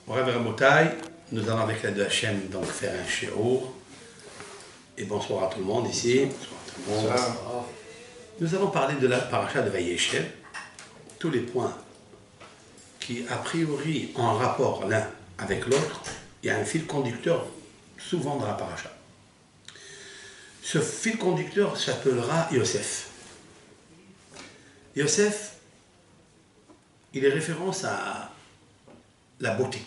Morav Rabotai, nous allons avec l'aide de Hachem donc faire un shiur. Et bonsoir à tout le monde ici. Bonsoir à tout le monde. Bonsoir. Nous allons parler de la paracha de Vayeshev. Tous les points qui, a priori, ont un rapport l'un avec l'autre. Il y a un fil conducteur souvent dans la paracha. Ce fil conducteur s'appellera Yosef. Yosef, il est référence à la beauté.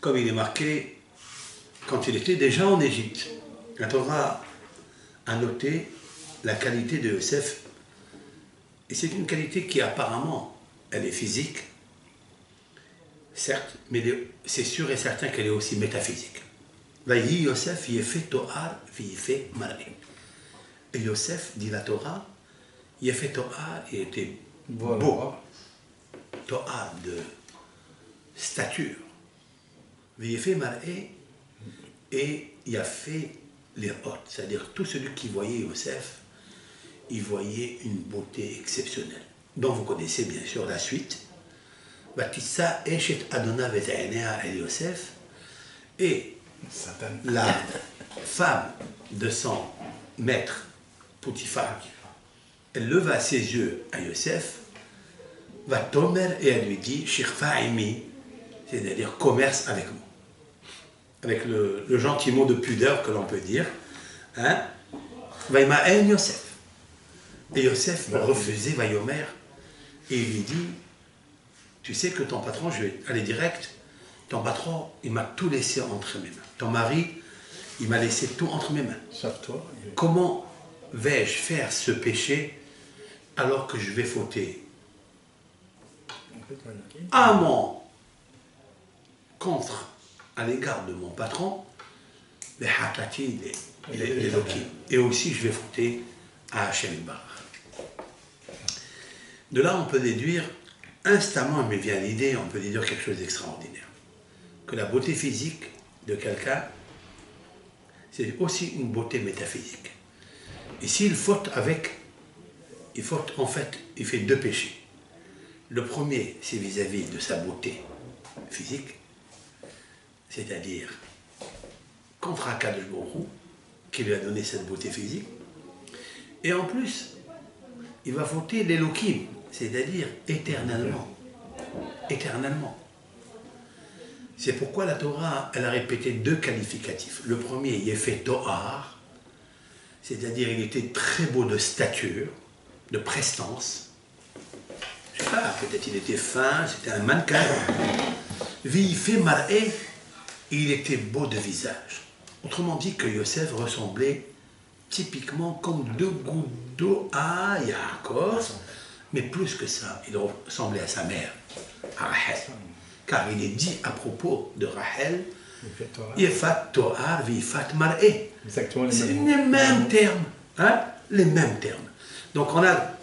Comme il est marqué quand il était déjà en Égypte. La Torah a noté la qualité de Yosef. Et c'est une qualité qui apparemment, elle est physique, certes, mais c'est sûr et certain qu'elle est aussi métaphysique. Vayi Yosef yefet to'ar v'yefet mar'e. Et Yosef, dit la Torah, yefet to'ar, il était beau. To'ar de stature. V'yefet mar'e, et il a fait les hôtes, c'est-à-dire tout celui qui voyait Yosef, il voyait une beauté exceptionnelle. Donc vous connaissez bien sûr la suite. Vatissa eshet Adona veta'enea el Yosef, et la femme de son maître, Potiphar, elle leva ses yeux à Yosef, va tomer, et elle lui dit, Shirfa imi, c'est-à-dire commerce avec moi. Avec le gentil mot de pudeur que l'on peut dire. Hein? Vaïma'en Yosef. Et Yosef refusait Vaïomer, et il lui dit, tu sais que ton patron, je vais aller direct, ton patron, il m'a tout laissé entre mes mains. Ton mari, il m'a laissé tout entre mes mains. Sauf toi. Comment vais-je faire ce péché alors que je vais fauter à mon contre à l'égard de mon patron, les hatati, les lokim. Et aussi, je vais fauter à Hachem Barach. De là, on peut déduire, instamment, il me vient l'idée, on peut déduire quelque chose d'extraordinaire. Que la beauté physique de quelqu'un, c'est aussi une beauté métaphysique. Et s'il faute en fait, il fait deux péchés. Le premier, c'est vis-à-vis de sa beauté physique, c'est-à-dire contre Akadosh Baruch Hu, qui lui a donné cette beauté physique. Et en plus, il va fauter l'Elohim, c'est-à-dire éternellement. Éternellement. C'est pourquoi la Torah, elle a répété deux qualificatifs. Le premier, Yefet To'ar, c'est-à-dire il était très beau de stature, de prestance. Je ne sais pas, peut-être il était fin, c'était un mannequin. V'yefet mar'e, il était beau de visage. Autrement dit que Yosef ressemblait typiquement comme deux gouttes d'eau à Yaakov, mais plus que ça, il ressemblait à sa mère, à Rachel. Car il est dit à propos de Rachel, Yefat To'ar v'yefat mar'e. C'est les mêmes termes. Hein? Les mêmes termes. Donc on a,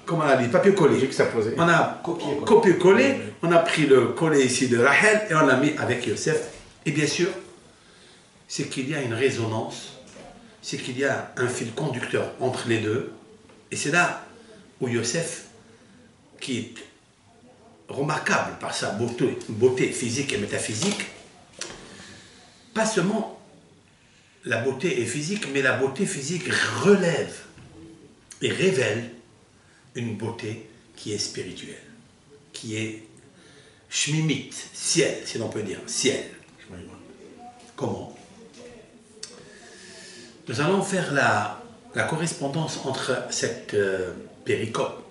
comment on a dit, papier-collé. On a copié-collé, on a pris le collé ici de Rachel et on l'a mis avec Yosef. Et bien sûr, c'est qu'il y a une résonance, c'est qu'il y a un fil conducteur entre les deux. Et c'est là où Yosef, qui est remarquable par sa beauté physique et métaphysique, pas seulement la beauté est physique, mais la beauté physique relève et révèle une beauté qui est spirituelle, qui est shmimite, ciel, si l'on peut dire, ciel. Comment? Nous allons faire la correspondance entre cette péricope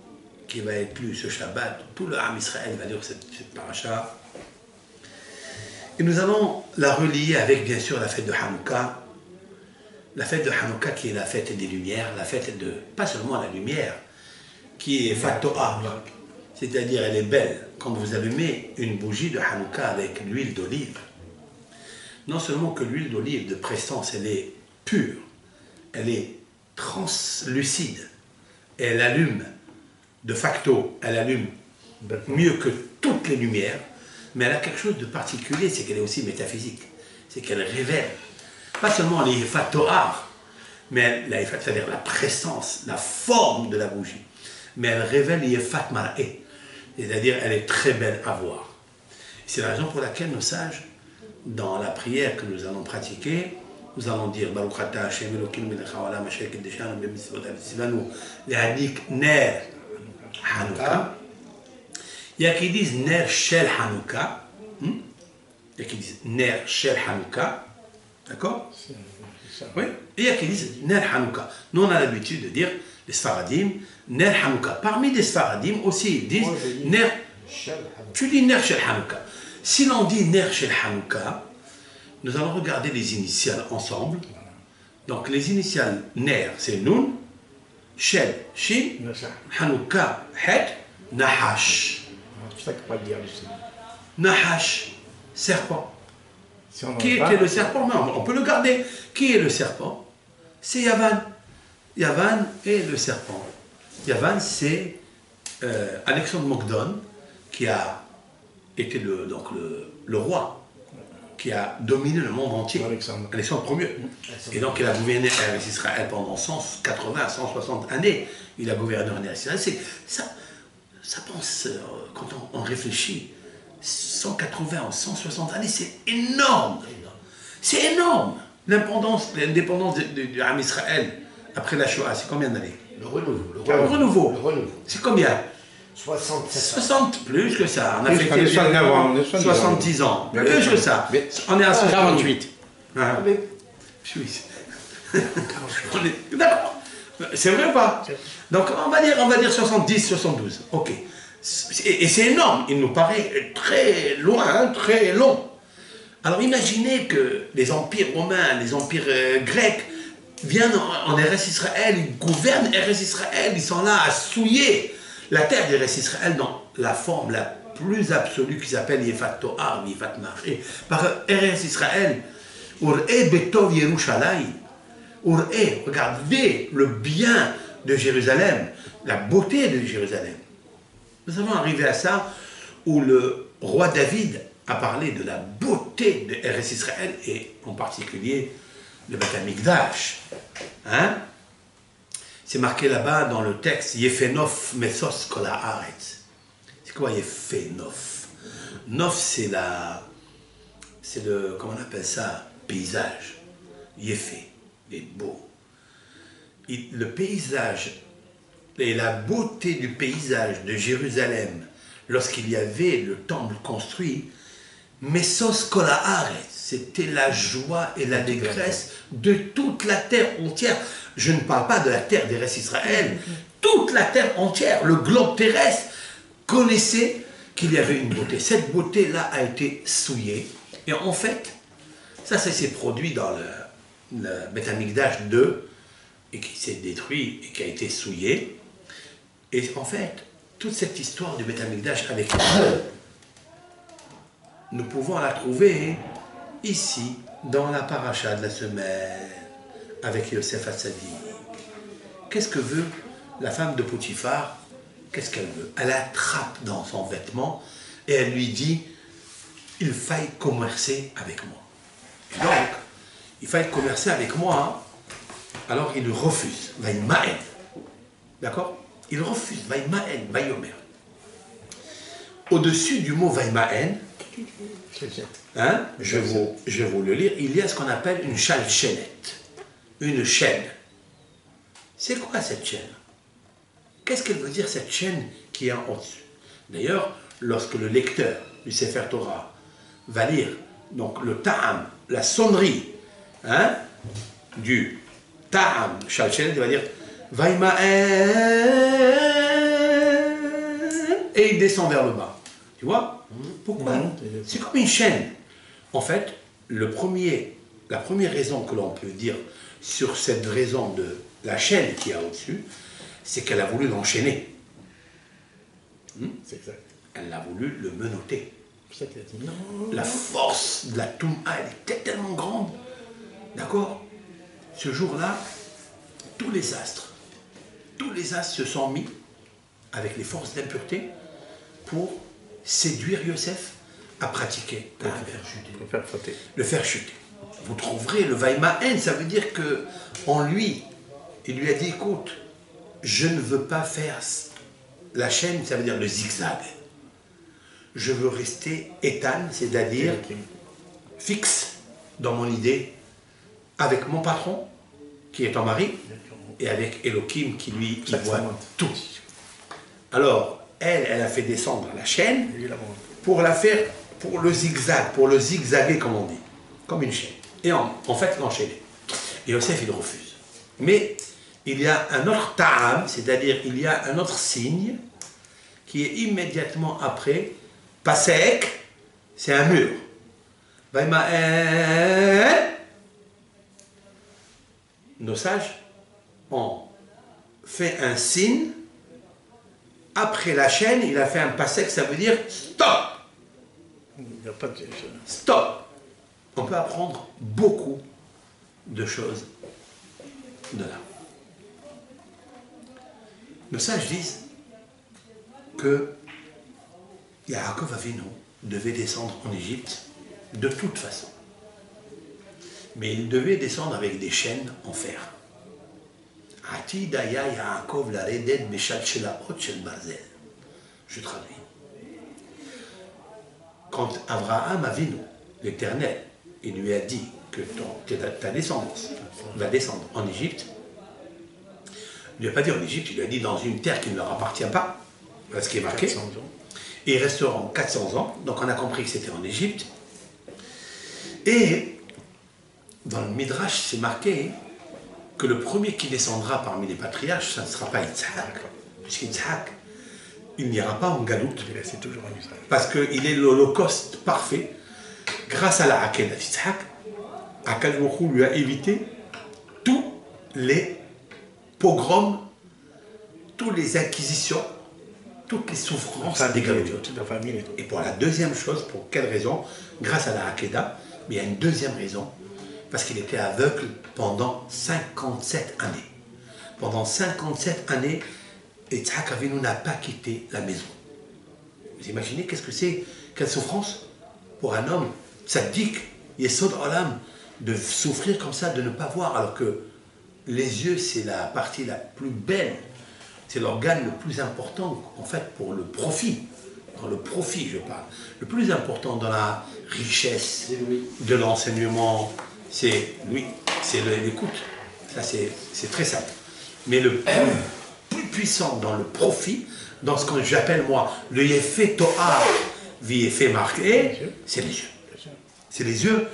qui va être lue ce Shabbat, tout le Ham Israël va lire cette paracha, et nous allons la relier avec bien sûr la fête de Hanouka, qui est la fête des lumières, la fête de, pas seulement la lumière, qui est Fatoa, c'est-à-dire elle est belle. Quand vous allumez une bougie de Hanouka avec l'huile d'olive, non seulement que l'huile d'olive de prestance, elle est pure, elle est translucide, et elle allume, de facto, elle allume mieux que toutes les lumières, mais elle a quelque chose de particulier, c'est qu'elle est aussi métaphysique, c'est qu'elle révèle, pas seulement les Fatoar, mais c'est-à-dire la prestance, la forme de la bougie, mais elle révèle Yefat Mar'e, C'est-à-dire, elle est très belle à voir. C'est la raison pour laquelle nos sages, dans la prière que nous allons pratiquer, nous allons dire Baruch Ata Hashem Elokeinu melech haolam asher kiddushanu b'mitzvot v'tzivanu lehadik ner Hanouka. Il y a qui disent ner shel Hanouka. Il y a qui disent ner shel Hanouka. D'accord? Oui. Et il y a qui disent ner Hanouka. Nous, on a l'habitude de dire, les Sfaradim, ner Hanouka. Parmi les Sfaradim aussi, ils disent ner. Tu dis ner shel Hanouka. Si l'on dit ner shel Hanouka, nous allons regarder les initiales ensemble. Donc les initiales ner, c'est Nun, Shel, Shin, Hanouka, Het, Nahash. Nahash, serpent. Qui était le serpent? Non, on peut le garder. Qui est le serpent? C'est Yavan. Yavan est le serpent. Yavan, c'est Alexandre Mogdon, qui a été le roi qui a dominé le monde entier. Alexandre Ier. Et donc il a gouverné Israël pendant 180 à 160 années. Il a gouverné en Israël. Ça pense, quand on réfléchit, 180 ou 160 années, c'est énorme. C'est énorme. L'indépendance du Ham Israël après la Shoah, c'est combien d'années? Le renouveau. Le renouveau. C'est combien? 60 plus que ça. On a fait 70 ans. Plus que ça. On est à 48. Ah, d'accord. C'est vrai ou pas? Donc on va dire 70, 72. Ok. Et c'est énorme. Il nous paraît très loin, très long. Alors imaginez que les empires romains, les empires grecs viennent en Eretz Israël, ils gouvernent Eretz Israël, ils sont là à souiller la terre d'Eretz Israël dans la forme la plus absolue qui s'appelle Yefat Toar, Yefat Marché. Par Eretz Israël, Ur'e Betov Yerushalayim, Ur'e, regardez le bien de Jérusalem, la beauté de Jérusalem. Nous allons arriver à ça où le roi David a parlé de la beauté de Eretz Israël et en particulier le Beth Amikdash. Hein? C'est marqué là-bas dans le texte Yefenof Mesos Kol Haaretz. C'est quoi Yefenof? Nof, c'est le, comment on appelle ça? Paysage. Yefé, il est beau. Le paysage et la beauté du paysage de Jérusalem lorsqu'il y avait le temple construit, Mesos Kol Haaretz, c'était la joie et l'allégresse de toute la terre entière. Je ne parle pas de la terre d'Eretz Israël, toute la terre entière, le globe terrestre connaissait qu'il y avait une beauté. Cette beauté-là a été souillée. Et en fait, ça s'est produit dans le Beth Amikdash II, et qui s'est détruit et qui a été souillé. Et en fait, toute cette histoire du Beth Amikdash avec nous pouvons la trouver ici, dans la paracha de la semaine, avec Yosef Hatzadik. Qu'est-ce que veut la femme de Potiphar? Qu'est-ce qu'elle veut? Elle attrape dans son vêtement et elle lui dit, il faille commercer avec moi. Et donc, il faille commercer avec moi, alors il refuse. Vaïmaen. D'accord? Il refuse. Vaïmaen, Vaïomer. Au-dessus du mot Vaïmaen, hein, je vais vous le lire, il y a ce qu'on appelle une chalchelette. Une chaîne. C'est quoi cette chaîne? Qu'est-ce qu'elle veut dire cette chaîne qui est en au-dessus? D'ailleurs, lorsque le lecteur du Sefer Torah va lire donc le ta'am, la sonnerie, hein, du ta'am shalchelet, il va dire Vaïmaen, et il descend vers le bas. Tu vois? Pourquoi? C'est comme une chaîne. En fait, la première raison que l'on peut dire sur cette raison de la chaîne qui est au-dessus, c'est qu'elle a voulu l'enchaîner. C'est exact. Elle a voulu le menotter. C'est ça qu'il a dit. Non. La force de la Touma, elle était tellement grande. D'accord? Ce jour-là, tous les astres se sont mis avec les forces d'impureté pour séduire Yosef à pratiquer la le faire chuter. Vous trouverez le Vaïmaen, ça veut dire que en lui, il lui a dit, écoute, je ne veux pas faire la chaîne, ça veut dire le zigzag. je veux rester étan, c'est-à-dire fixe dans mon idée, avec mon patron, qui est ton mari, et avec Elohim, qui lui, il voit tout. Alors, elle a fait descendre la chaîne pour la faire, pour le zigzag, pour le zigzaguer, comme on dit, comme une chaîne. Et en fait, l'enchaîner. Et Yosef, il refuse. Mais il y a un autre ta'am, c'est-à-dire il y a un autre signe qui est immédiatement après. Pasek, c'est un mur. Nos sages ont fait un signe. Après la chaîne, il a fait un pasek, ça veut dire stop. Il n'y a pas de... Stop. On peut apprendre beaucoup de choses de là. Nos sages disent que Yaakov Avinu devait descendre en Égypte de toute façon. Mais il devait descendre avec des chaînes en fer. Je traduis. Quand Abraham Avinu, l'Éternel, il lui a dit que ta descendance va descendre en Égypte, il ne lui a pas dit en Égypte, il lui a dit dans une terre qui ne leur appartient pas, ce qui est marqué. 400 ans. Et ils resteront 400 ans, donc on a compris que c'était en Égypte. Et dans le Midrash, c'est marqué que le premier qui descendra parmi les patriarches, ça ne sera pas Yitzhak. Puisqu'Yitzhak, il n'ira pas en galoute. C'est toujours en Israël. Parce qu'il est l'holocauste parfait. Grâce à la Akedah d'Yitzhak, Akadosh Baruch Hu lui a évité tous les pogroms, toutes les inquisitions, toutes les souffrances des galoutes. Et pour la deuxième chose, pour quelle raison? Grâce à la Akedah, mais il y a une deuxième raison, parce qu'il était aveugle pendant 57 années. Pendant 57 années, Yitzhak Avinu n'a pas quitté la maison. Vous imaginez qu'est-ce que c'est? Quelle souffrance pour un homme tzaddik, Yesod Olam, de souffrir comme ça, de ne pas voir, alors que les yeux, c'est la partie la plus belle, c'est l'organe le plus important, en fait, pour le profit. Dans le profit, je parle. Le plus important dans la richesse de l'enseignement, c'est lui, c'est l'écoute. Ça, c'est très simple. Mais le plus puissant dans le profit, dans ce que j'appelle, moi, le yefé to'ar, yefé marqué, c'est les yeux. C'est les yeux.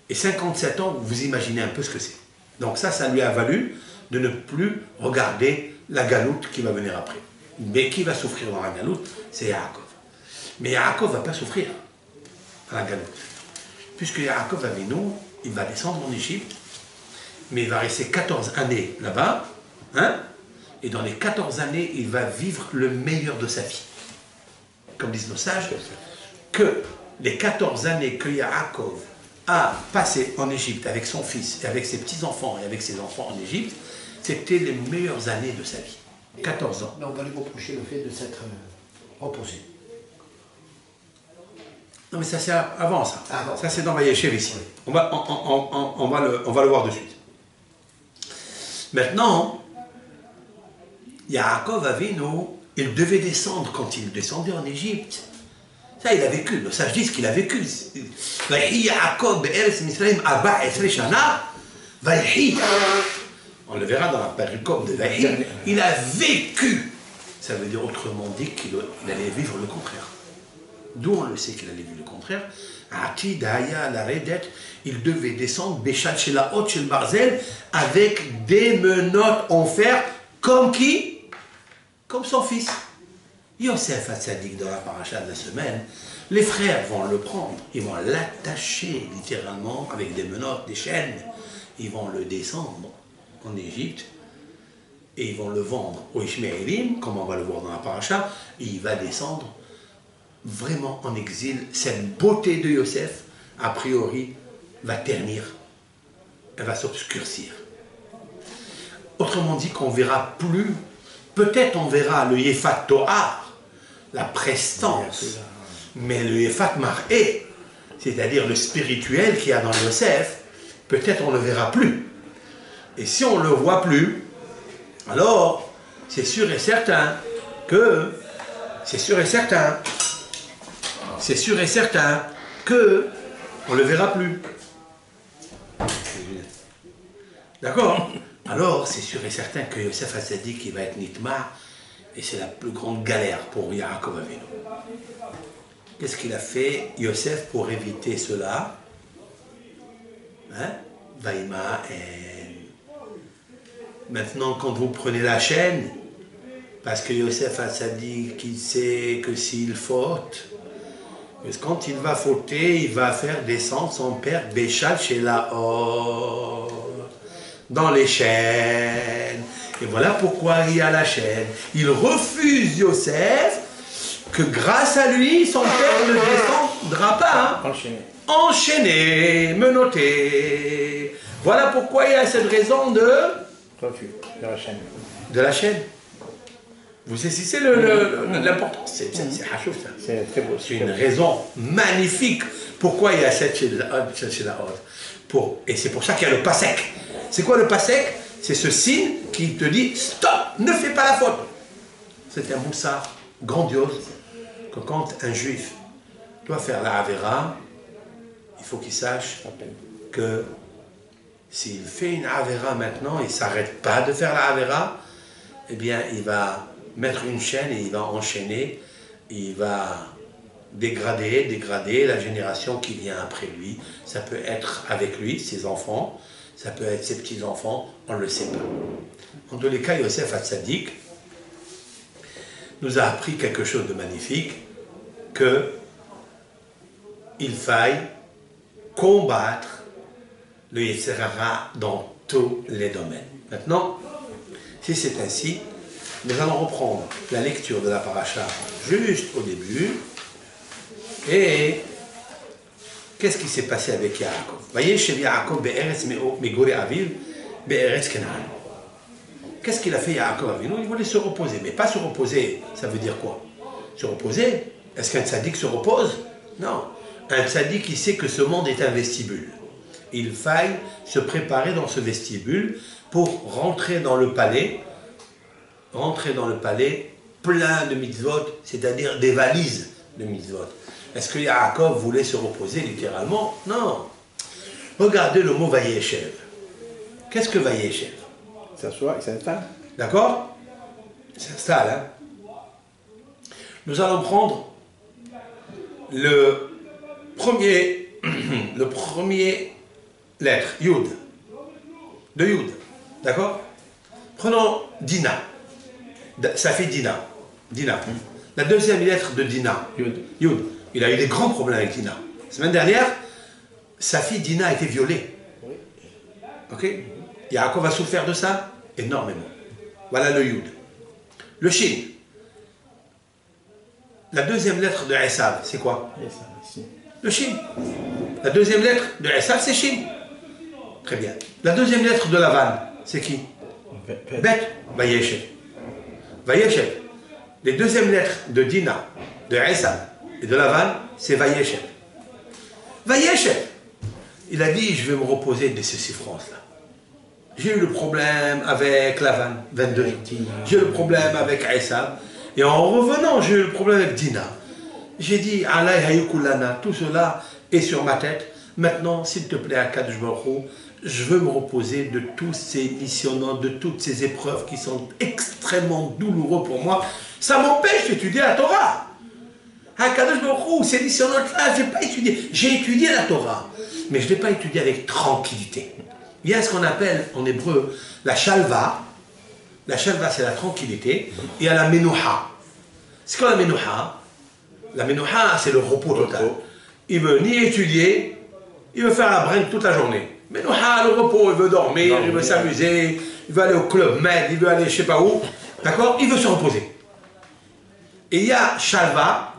Et 57 ans, vous imaginez un peu ce que c'est. Donc ça lui a valu de ne plus regarder la galoute qui va venir après. Mais qui va souffrir dans la galoute? C'est Yaakov. Mais Yaakov ne va pas souffrir à la galoute. Puisque Yaakov Avinu, il va descendre en Égypte, mais il va rester 14 années là-bas, hein? Et dans les 14 années, il va vivre le meilleur de sa vie. Comme disent nos sages, que les 14 années que Yaakov a passé en Égypte avec son fils, et avec ses petits-enfants et avec ses enfants en Égypte, c'était les meilleures années de sa vie. 14 ans. Mais on va lui reprocher le fait de s'être reposé. Non mais ça c'est avant ça. Ah, bon. Ça c'est dans Vayeshev ici. On va le voir de suite. Maintenant, Yaakov Avinu, il devait descendre quand il descendait en Égypte. Ça il a vécu, le sage dit qu'il a vécu. On le verra dans la péricope de Vahi. Il a vécu. Ça veut dire autrement dit qu'il allait vivre le contraire. D'où on le sait qu'il allait vivre le contraire. Il devait descendre Béchal chez la haute, chez le Barzel, avec des menottes en fer, comme qui? Comme son fils. Yosef Hatzadik, dans la paracha de la semaine, les frères vont le prendre, ils vont l'attacher littéralement avec des menottes, des chaînes, ils vont le descendre en Égypte et ils vont le vendre aux Ishmaélim, comme on va le voir dans la paracha, et il va descendre vraiment en exil. Cette beauté de Yosef, a priori, va ternir, elle va s'obscurcir. Autrement dit qu'on verra plus, peut-être on verra le Yefat To'ar, la prestance, mais le Yefat Mar'é, c'est-à-dire le spirituel qu'il y a dans Yosef, peut-être on ne le verra plus. Et si on ne le voit plus, alors c'est sûr et certain que, c'est sûr et certain que on ne le verra plus. D'accord? Alors, c'est sûr et certain que Yosef Hatzadik, il va être Nitma, et c'est la plus grande galère pour Yaakov Avinu. Qu'est-ce qu'il a fait, Yosef, pour éviter cela? Hein? Vaïma, maintenant, quand vous prenez la chaîne, parce que Yosef Hatzadik, il sait que s'il faute, quand il va fauter, il va faire descendre son père Béchal chez Laor, dans les chaînes. Et voilà pourquoi il y a la chaîne. Il refuse Yosef, que grâce à lui, son père ne descendra pas. Hein. Enchaîné, menotté. Voilà pourquoi il y a cette raison de la chaîne. De la chaîne. Vous saisissez l'importance, c'est hachouf ça. C'est très beau. C'est une raison magnifique. Pourquoi il y a cette chez la haute. Et c'est pour ça qu'il y a le pasek. C'est quoi le pasek? C'est ce signe qui te dit stop, ne fais pas la faute. C'est un moussard grandiose que quand un juif doit faire la Avera, il faut qu'il sache que s'il fait une Avera maintenant, il ne s'arrête pas de faire la Avera, eh bien il va mettre une chaîne et il va enchaîner, il va dégrader la génération qui vient après lui. Ça peut être avec lui, ses enfants, ça peut être ses petits-enfants, on ne le sait pas. En tous les cas, Yosef Hatzadik nous a appris quelque chose de magnifique, que il faille combattre le Yetzer Hara dans tous les domaines. Maintenant, si c'est ainsi, nous allons reprendre la lecture de la paracha juste au début. Et qu'est-ce qui s'est passé avec Yaakov? Voyez, chez Yaakov, Be'eretz Megore Aviv, Be'eretz Kenan. Qu'est-ce qu'il a fait Yaakov Avinu? Il voulait se reposer. Mais pas se reposer, ça veut dire quoi? Se reposer? Est-ce qu'un tzaddik se repose? Non. Un tzaddik, il sait que ce monde est un vestibule. Il faille se préparer dans ce vestibule pour rentrer dans le palais plein de mitzvot, c'est-à-dire des valises de mitzvot. Est-ce que Yaakov voulait se reposer littéralement? Non. Regardez le mot Vayeshev. Qu'est-ce que Vayeshev? Il s'assoit, il s'installe. D'accord? Il s'installe. Hein? Nous allons prendre le premier lettre, Yud. De Yud. D'accord? Prenons Dina. Ça fait Dina. Dina. La deuxième lettre de Dina. Yud. Il a eu des grands problèmes avec Dina. La semaine dernière, sa fille Dina a été violée. Ok? Yaakov a souffert de ça énormément. Voilà le Yud. Le Shin. La deuxième lettre de Esav, c'est quoi? Le Shin. La deuxième lettre de Esav, c'est Shin. Très bien. La deuxième lettre de Lavan, c'est qui? Bet. Vayeshev. Vayeshev. Les deuxièmes lettres de Dina, de Esav et de Lavan, c'est Vayeshev. Vayeshev. Il a dit, je vais me reposer de ces souffrances-là. J'ai eu le problème avec Lavan, 22 jours. J'ai eu le problème avec Esav. Et en revenant, j'ai eu le problème avec Dina. J'ai dit, Alay Hayukulana, tout cela est sur ma tête. Maintenant, s'il te plaît, Akadosh Baruch Hu, je veux me reposer de tous ces missionnements, de toutes ces épreuves qui sont extrêmement douloureux pour moi. Ça m'empêche d'étudier la Torah. Akadosh Baruch Hu, ces missionnements-là, je n'ai pas étudié. J'ai étudié la Torah, mais je ne l'ai pas étudié avec tranquillité. Il y a ce qu'on appelle en hébreu la shalva. La shalva, c'est la tranquillité. Et il y a la menouha. C'est quoi la menouha? La menouha, c'est le repos total. Il ne veut ni étudier, il veut faire la brinque toute la journée. Menouha, le repos, il veut dormir, il veut s'amuser, il veut aller au club med, il veut aller je ne sais pas où. D'accord? Il veut se reposer. Et il y a shalva,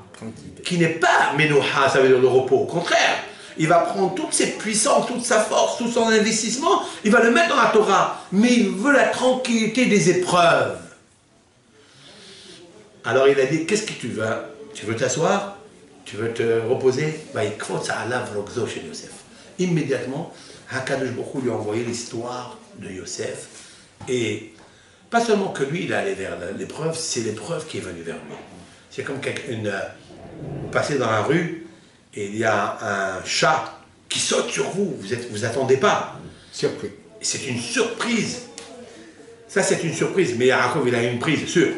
qui n'est pas menouha, ça veut dire le repos. Au contraire, il va prendre toutes ses puissances, toute sa force, tout son investissement, il va le mettre dans la Torah. Mais il veut la tranquillité des épreuves. Alors il a dit, qu'est-ce que tu veux? Tu veux t'asseoir? Tu veux te reposer? Immédiatement, Hakadosh Baruch Hu lui a envoyé l'histoire de Yosef. Et pas seulement que lui, il est allé vers l'épreuve, c'est l'épreuve qui est venue vers lui. C'est comme Vous passez dans la rue et il y a un chat qui saute sur vous, vous attendez pas. Surpris. C'est une surprise. Ça, c'est une surprise, mais Yaakov, il a une prise sûre.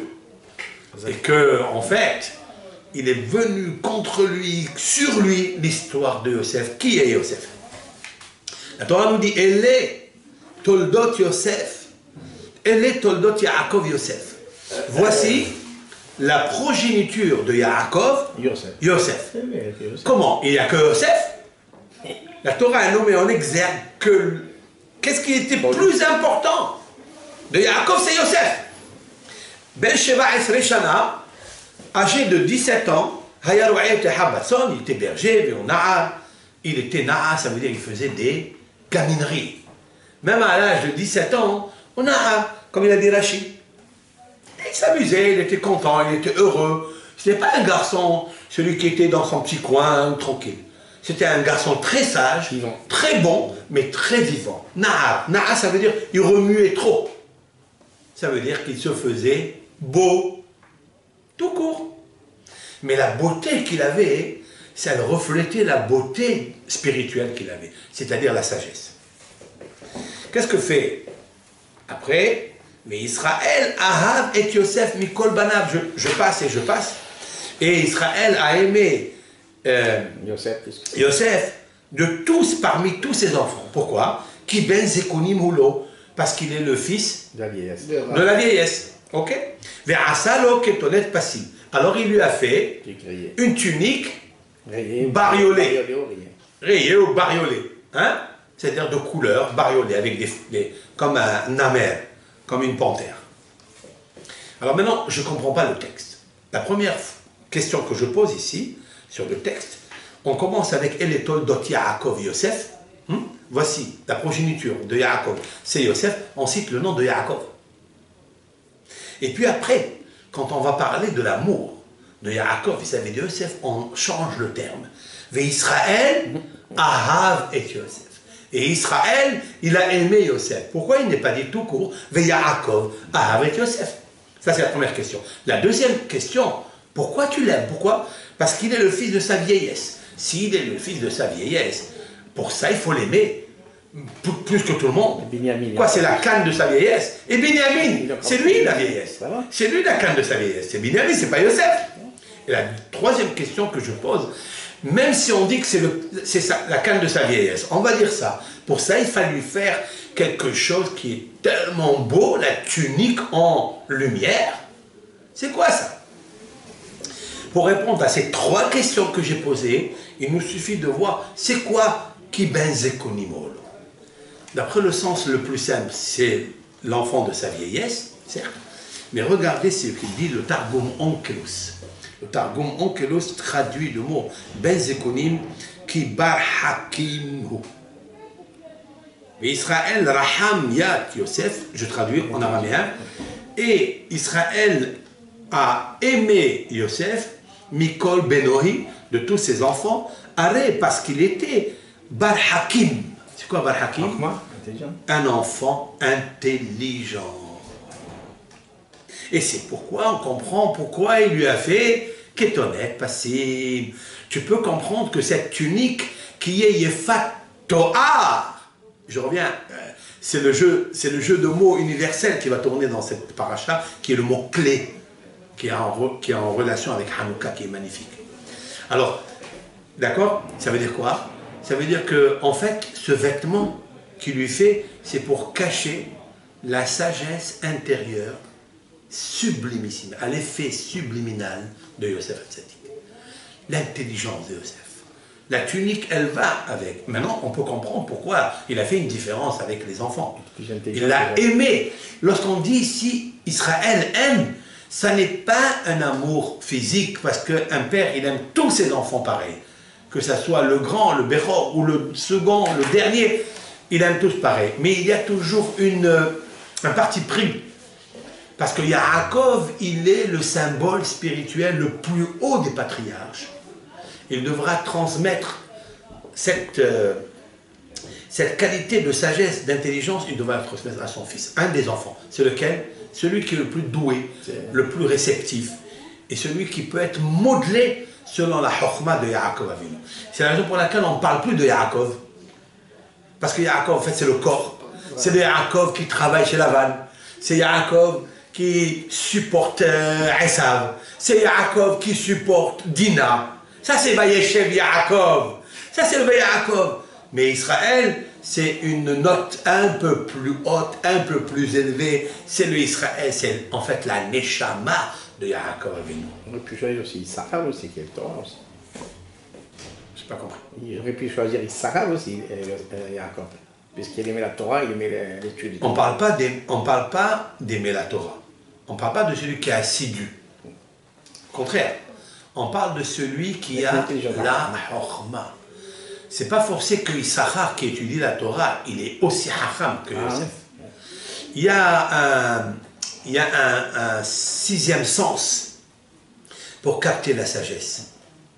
Et que, en fait, il est venu contre lui, sur lui, l'histoire de Yosef. Qui est Yosef? La Torah nous dit, elle est Toldot Yosef, elle est Toldot Yaakov Yosef. Voici la progéniture de Yaakov, Yosef. Comment? Il n'y a que Yosef. La Torah a nommé en exergue que qu'est-ce qui était plus important de Yaakov, c'est Yosef. Ben Sheva Esre Shana, âgé de 17 ans, il était berger, il était Na'a, ça veut dire qu'il faisait des gamineries. Même à l'âge de 17 ans, on a, comme il a dit Rachid, il s'amusait, il était content, il était heureux. Ce n'était pas un garçon, celui qui était dans son petit coin, tranquille. C'était un garçon très sage, très bon, mais très vivant. Na'a, ça veut dire il remuait trop. Ça veut dire qu'il se faisait beau, tout court. Mais la beauté qu'il avait, ça reflétait la beauté spirituelle qu'il avait, c'est-à-dire la sagesse. Qu'est-ce que fait après? Mais Israël, Ahav et Yosef, Mikol Banav, je passe et je passe. Et Israël a aimé Yosef de tous, parmi tous ses enfants. Pourquoi? Ki ben zekoni moulo, parce qu'il est le fils de la vieillesse. De la vieillesse. Ok? Ve'asalo ketonet passim. Alors il lui a fait une tunique bariolée. Rayée ou bariolée. Hein? C'est-à-dire de couleur bariolée, avec comme un namer, comme une panthère. Alors maintenant, je ne comprends pas le texte. La première question que je pose ici, sur le texte, on commence avec Eletol dot Yaakov Yosef. Voici la progéniture de Yaakov, c'est Yosef, on cite le nom de Yaakov. Et puis après, quand on va parler de l'amour de Yaakov vis-à-vis de Yosef, on change le terme. Ve Israël, Ahav et Yosef. Et Israël, il a aimé Yosef. Pourquoi il n'est pas dit tout court, Ve Yaakov, Ahav et Yosef? Ça c'est la première question. La deuxième question, pourquoi tu l'aimes? Pourquoi? Parce qu'il est le fils de sa vieillesse. S'il est le fils de sa vieillesse, pour ça il faut l'aimer. Plus que tout le monde. Quoi, c'est la canne de sa vieillesse. Et Binyamin, c'est lui la vieillesse. C'est lui la canne de sa vieillesse. C'est Binyamin, c'est pas Yosef. Et la troisième question que je pose, même si on dit que c'est la canne de sa vieillesse, on va dire ça. Pour ça, il fallait lui faire quelque chose qui est tellement beau, la tunique en lumière. C'est quoi ça? Pour répondre à ces trois questions que j'ai posées, il nous suffit de voir c'est quoi qui ben zekonimol. D'après le sens le plus simple, c'est l'enfant de sa vieillesse, certes, mais regardez ce qu'il dit le Targum Onkelos. Le Targum Onkelos traduit le mot Ben Zekonim qui bar hakimhu. Israël Raham Yat Yosef, je traduis en araméen, et Israël a aimé Yosef, Mikol Benohi, de tous ses enfants, arrêt parce qu'il était Bar Hakim. C'est quoi Bar Hakim? Un enfant intelligent. Et c'est pourquoi on comprend pourquoi il lui a fait Ketonet Passim. Tu peux comprendre que cette tunique qui est Yefat Toar, je reviens, c'est le jeu de mots universel qui va tourner dans cette paracha, qui est le mot clé, qui est en relation avec Hanouka, qui est magnifique. Alors, d'accord? Ça veut dire quoi? Ça veut dire que, en fait, ce vêtement qu'il lui fait, c'est pour cacher la sagesse intérieure sublimissime, à l'effet subliminal de Yosef Hatzadik. L'intelligence de Yosef. La tunique, elle va avec. Maintenant, on peut comprendre pourquoi il a fait une différence avec les enfants. Il l'a aimé. Lorsqu'on dit ici, Israël aime, ça n'est pas un amour physique, parce qu'un père, il aime tous ses enfants pareils. Que ce soit le grand, le Bechor, ou le second, le dernier, il aime tous pareil. Mais il y a toujours un parti pris. Parce que Yaakov, il est le symbole spirituel le plus haut des patriarches. Il devra transmettre cette qualité de sagesse, d'intelligence, il devra la transmettre à son fils. Un des enfants. C'est lequel? Celui qui est le plus doué, le plus réceptif. Et celui qui peut être modelé selon la Chokhmah de Yaakov Avinu. C'est la raison pour laquelle on ne parle plus de Yaakov. Parce que Yaakov, en fait, c'est le corps. C'est le Yaakov qui travaille chez Lavan. C'est Yaakov qui supporte Esav. C'est Yaakov qui supporte Dina. Ça, c'est Vayeshev Yaakov. Ça, c'est le Yaakov. Mais Israël, c'est une note un peu plus haute, un peu plus élevée. C'est le Israël, c'est en fait la Neshama de Yaakov Avinu. On aurait pu choisir aussi Issachar aussi, qui est le Torah aussi. Je n'ai pas compris. Il aurait pu choisir Issachar aussi, Yaakov. Puisqu'il aimait la Torah, il aimait l'étude. On ne parle pas d'aimer la Torah. On ne parle pas de celui qui est assidu. Au contraire, on parle de celui qui a la Chokhmah. C'est pas forcé que Issachar qui étudie la Torah, il est aussi hacham que Yosef. Il y a un sixième sens pour capter la sagesse.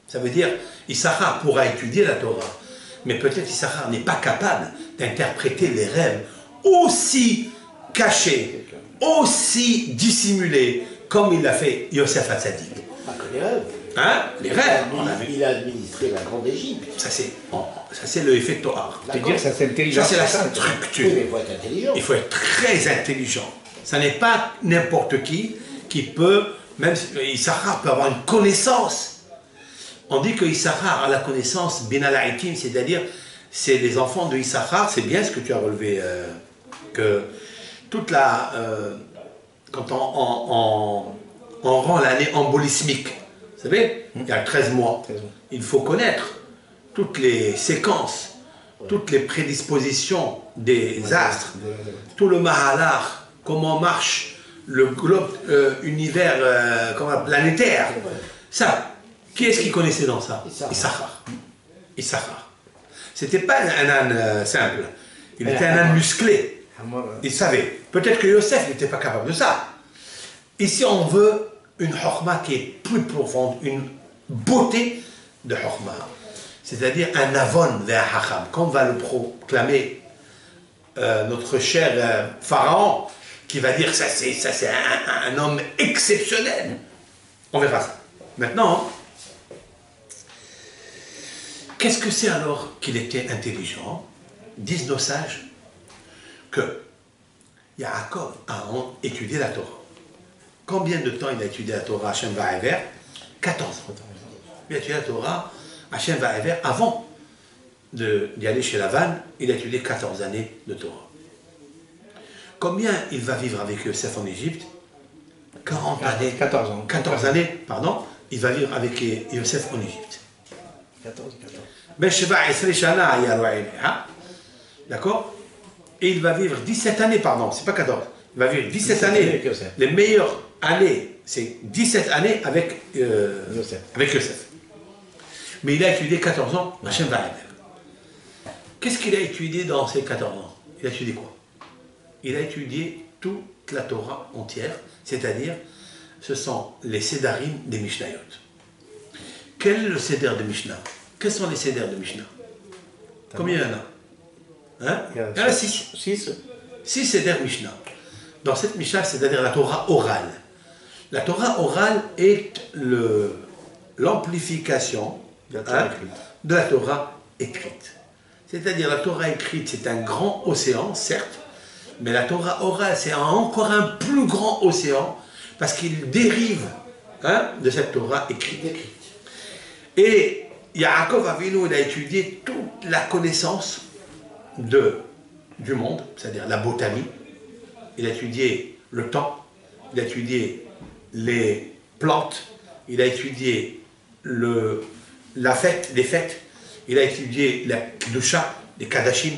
Ça veut dire, Issachar pourra étudier la Torah, mais peut-être Issachar n'est pas capable d'interpréter les rêves aussi cachés, aussi dissimulés, comme il l'a fait Yosef Hatzadik. Pas que les rêves. Hein? Les rêves, il a administré la grande Égypte. Ça c'est le effet Toar. C'est-à-dire ça c'est intelligent. Ça c'est la structure. Oui, mais il faut être intelligent. Il faut être très intelligent. Ça n'est pas n'importe qui peut, même Issachar peut avoir une connaissance. On dit que Issachar a la connaissance Binalaïtim, c'est-à-dire c'est les enfants de Issachar, c'est bien ce que tu as relevé, que toute la... quand on rend l'année embolismique, vous savez, il y a 13 mois, il faut connaître toutes les séquences, toutes les prédispositions des astres, tout le mahalar, comment marche le globe univers planétaire. Ça, qui est-ce qui connaissait dans ça? Issachar. Issachar. C'était pas un âne simple, il était un âne musclé. Il savait. Peut-être que Yosef n'était pas capable de ça. Ici, on veut une chokhmah qui est plus profonde, une beauté de chokhmah. C'est-à-dire un avon vers hacham, comme va le proclamer notre cher pharaon, qui va dire ça c'est un homme exceptionnel. On verra ça. Maintenant, qu'est-ce que c'est alors qu'il était intelligent? Disent nos sages que Yaakov a étudié la Torah. Combien de temps il a étudié la Torah, Hachem Va'ever? 14 ans. Il a étudié la Torah, Hachem Va'ever, avant d'y aller chez Lavan, il a étudié 14 années de Torah. Combien il va vivre avec Yosef en Égypte? 40 années. 14 ans. 14 années, pardon, il va vivre avec Yosef en Égypte. 14. D'accord? Et il va vivre 17 années, pardon, c'est pas 14. Il va vivre 17 années. Les meilleures années, c'est 17 années avec Yosef. Mais il a étudié 14 ans, Hachem Va'ever. Qu'est-ce qu'il a étudié dans ces 14 ans? Il a étudié quoi? Il a étudié toute la Torah entière, c'est-à-dire, ce sont les Sédarim des Mishnayot. Quel est le Sédar de Mishnah? Quels sont les Sédars de Mishnah? Combien il y en a? Hein? Il y en a 6. 6 Sédars Mishnah. Dans cette Mishnah, c'est-à-dire la Torah orale. La Torah orale est l'amplification de la Torah écrite. C'est-à-dire la Torah écrite, c'est un grand océan, certes, mais la Torah orale, c'est encore un plus grand océan, parce qu'il dérive de cette Torah écrite. Et Yaakov Avinu, il a étudié toute la connaissance du monde, c'est-à-dire la botanie. Il a étudié le temps, il a étudié les plantes, il a étudié les fêtes, il a étudié la kedusha, les kadashim,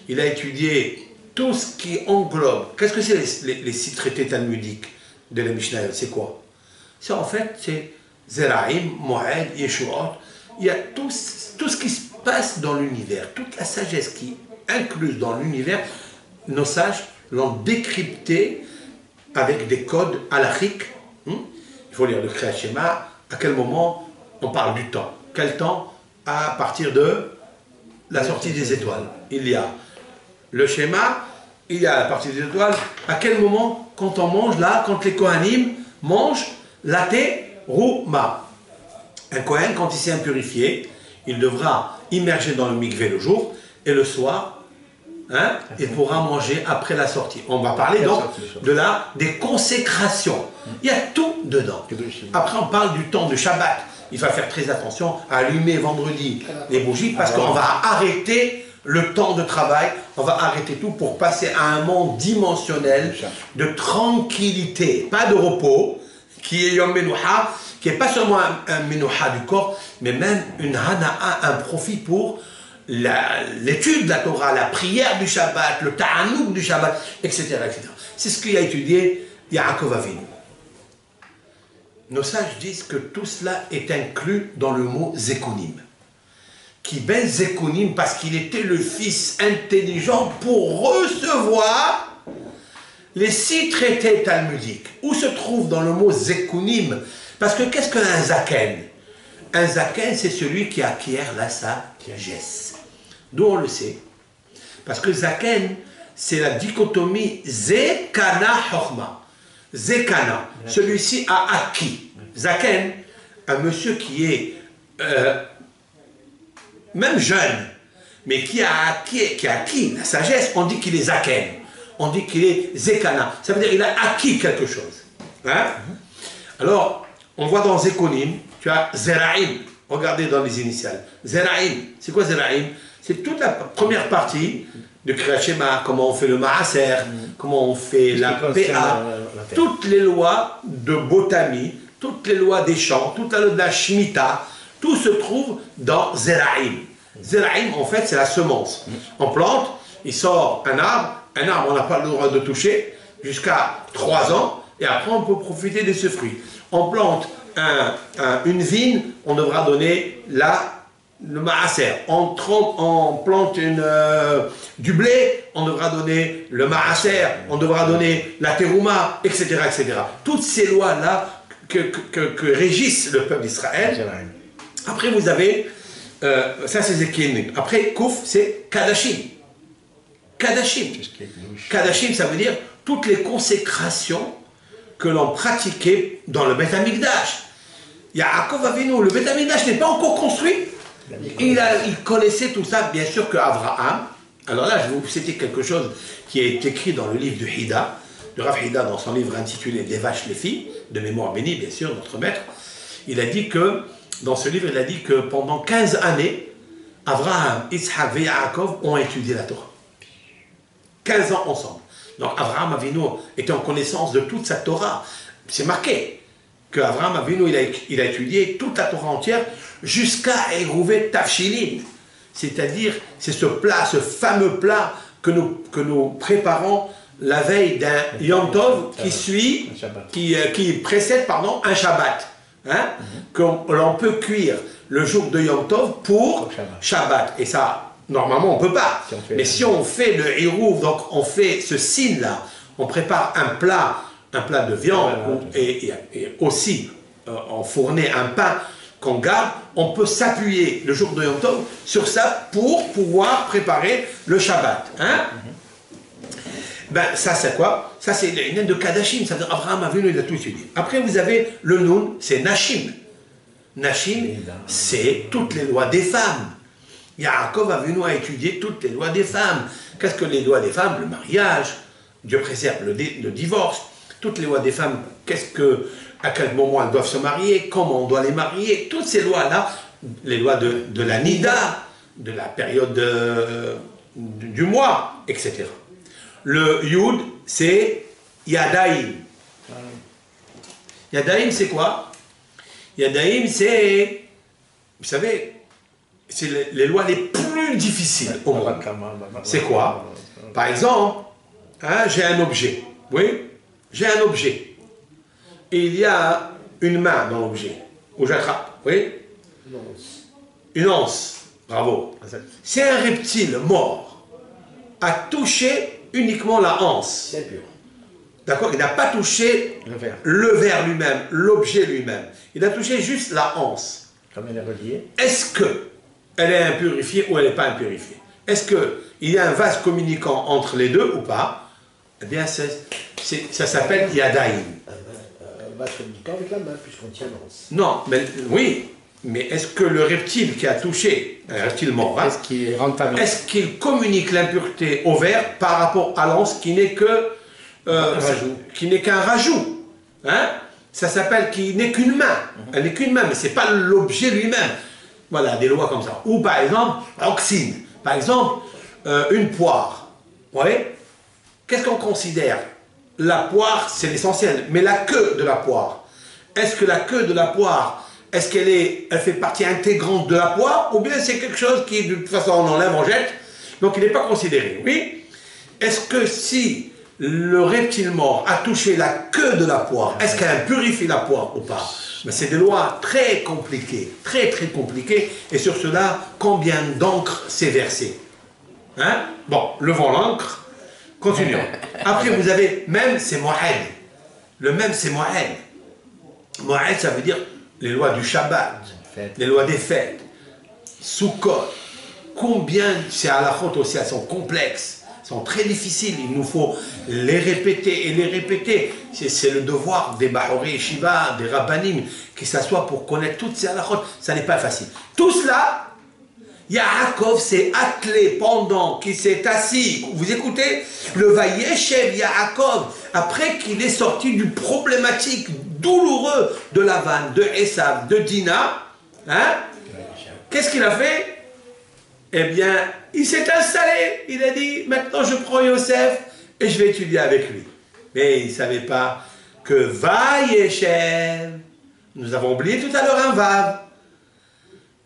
il a étudié tout ce qui englobe. Qu'est-ce que c'est les 6 traités talmudiques de la Mishnah? C'est quoi? C'est en fait, c'est Zeraim, Moed, Yeshuot. Il y a tout ce qui se passe dans l'univers, toute la sagesse qui est incluse dans l'univers. Nos sages l'ont décrypté avec des codes halachiques. Il faut lire le Kriyat Shema. À quel moment on parle du temps? Quel temps? À partir de la sortie des étoiles. Il y a le schéma, il y a la partie des étoiles. À quel moment, quand on mange là, quand les Kohanim mangent la terouma? Un Kohen, quand il s'est impurifié, il devra immerger dans le mikvé le jour et le soir, hein, il pourra manger après la sortie. On va parler donc des consécrations. Il y a tout dedans. Après, on parle du temps de Shabbat. Il va faire très attention à allumer vendredi les bougies parce qu'on va arrêter le temps de travail, on va arrêter tout pour passer à un monde dimensionnel de tranquillité, pas de repos, qui est Yom Menuha, qui n'est pas seulement un Menuha du corps, mais même une Hana'a, un profit pour l'étude de la Torah, la prière du Shabbat, le Ta'anouk du Shabbat, etc. etc. C'est ce qu'il a étudié Yaakov Avinu. Nos sages disent que tout cela est inclus dans le mot Zékonim. Qui ben Zékonim parce qu'il était le fils intelligent pour recevoir les 6 traités talmudiques. Où se trouve dans le mot Zékonim? Parce que qu'est-ce qu'un Zaken? Un Zaken, c'est celui qui acquiert la sagesse. D'où on le sait? Parce que Zaken, c'est la dichotomie Zekana Chorma. Zekana, celui-ci a acquis. Zaken, un monsieur qui est même jeune, mais qui a acquis la sagesse, on dit qu'il est Zaken. On dit qu'il est Zekana. Ça veut dire qu'il a acquis quelque chose. Hein? Alors, on voit dans Zekonim, tu as Zeraim. Regardez dans les initiales. Zeraim. C'est quoi Zeraim? C'est toute la première partie de Kriyat Shema, comment on fait le Maaser, comment on fait la PA, toutes les lois de Botami, toutes les lois des champs, toute la loi de la Shemitah, tout se trouve dans Zeraim. Zeraim, en fait, c'est la semence. On plante, il sort un arbre, on n'a pas le droit de toucher jusqu'à 3 ans, et après on peut profiter de ce fruit. On plante une vigne, on devra donner le maaser. On plante du blé, on devra donner le maaser, on devra donner la terouma, etc., etc. Toutes ces lois-là que régissent le peuple d'Israël. Après, vous avez, ça c'est Zekin. Après, Kouf, c'est Kadashim. Kadashim. Kadashim, ça veut dire toutes les consécrations que l'on pratiquait dans le Beth Amikdash. Yaakov Avinu, le Beth Amikdash n'est pas encore construit. Il connaissait tout ça, bien sûr, que Abraham. Alors là, je vais vous citer quelque chose qui est écrit dans le livre de Hida, de Rav Hida, dans son livre intitulé Les vaches, les filles, de mémoire bénie, bien sûr, notre maître. Il a dit que, dans ce livre, il a dit que pendant 15 années, Abraham, Yitzhak et Yaakov ont étudié la Torah. 15 ans ensemble. Donc Abraham Avinu était en connaissance de toute sa Torah. C'est marqué qu'Abraham Avinu, il a étudié toute la Torah entière jusqu'à éprouver Tafshilin. C'est-à-dire, c'est ce plat, ce fameux plat que nous préparons la veille d'un Yom Tov qui précède un Shabbat. Hein, que l'on peut cuire le jour de Yom Tov pour Shabbat. Et ça, normalement, on ne peut pas. Mais si on fait le Hirouv, donc on fait ce signe-là, on prépare un plat de viande et aussi enfourner un pain qu'on garde, on peut s'appuyer le jour de Yom Tov sur ça pour pouvoir préparer le Shabbat. Hein? Ben, ça c'est quoi? Ça c'est une aide de Kadashim, ça veut dire Abraham Avinu, il a tout étudié. Après vous avez le Nun, c'est Nashim. Nashim, c'est toutes les lois des femmes. Yaakov Avinu a étudié toutes les lois des femmes. Qu'est-ce que les lois des femmes? Le mariage, Dieu préserve le divorce, toutes les lois des femmes, à quel moment elles doivent se marier, comment on doit les marier, toutes ces lois-là, les lois de la Nida, de la période du mois, etc. Le Yud, c'est Yadaïm. Yadaïm, c'est quoi? Yadaïm, c'est, vous savez, c'est les lois les plus difficiles au monde. C'est quoi? Par exemple, hein, j'ai un objet. Oui? J'ai un objet. Et il y a une main dans l'objet. Où j'attrape. Oui? Une anse. Bravo. C'est un reptile mort. A touché uniquement la anse. D'accord? Il n'a pas touché le verre lui-même, l'objet lui-même. Il a touché juste la anse. Comme elle est reliée. Est-ce qu'elle est impurifiée ou elle n'est pas impurifiée? Est-ce qu'il y a un vase communicant entre les deux ou pas? Eh bien, ça s'appelle Yadaïm. Un vase communicant avec la main, puisqu'on tient l'anse. Non, mais oui. Mais est-ce que le reptile qui a touché, un reptile mort, hein, Est-ce qu'il rentre ta vie? est-ce qu'il communique l'impureté au verre par rapport à l'anse qui n'est que qui n'est qu'un rajout, hein? Ça s'appelle qui n'est qu'une main. Elle n'est qu'une main, mais c'est pas l'objet lui-même. Voilà, des lois comme ça. Ou par exemple, oxyne. Par exemple, une poire. Vous voyez? Qu'est-ce qu'on considère? La poire, c'est l'essentiel. Mais la queue de la poire, est-ce que la queue de la poire, est-ce elle fait partie intégrante de la poire, ou bien c'est quelque chose qui, de toute façon, on enlève, on jette, donc il n'est pas considéré, oui? Est-ce que si le reptile mort a touché la queue de la poire, est-ce qu'elle purifie la poire ou pas? Mais c'est des lois très compliquées, très très compliquées, et sur cela, combien d'encre s'est versé? Hein? Bon, levons l'encre, continuons. Après, vous avez même, c'est Mo'ed. Le même, c'est Mo'ed. Mo'ed, ça veut dire les lois du Shabbat, les lois des fêtes, Sukkot. Combien, c'est à la faute aussi, elles sont complexes, elles sont très difficiles, il nous faut les répéter et les répéter. C'est le devoir des Bahoré, Shiva, des Rabbanim, qui s'assoient pour connaître toutes ces halakhot, ça n'est pas facile. Tout cela, Yaakov s'est attelé pendant qu'il s'est assis, vous écoutez, le Vayeshev Yaakov, après qu'il est sorti du problématique douloureux de Lavan, de Esav, de Dina, hein, qu'est-ce qu'il a fait? Eh bien, il s'est installé, il a dit, maintenant je prends Yosef et je vais étudier avec lui. Mais il ne savait pas que Vayeshev, nous avons oublié tout à l'heure un Vav.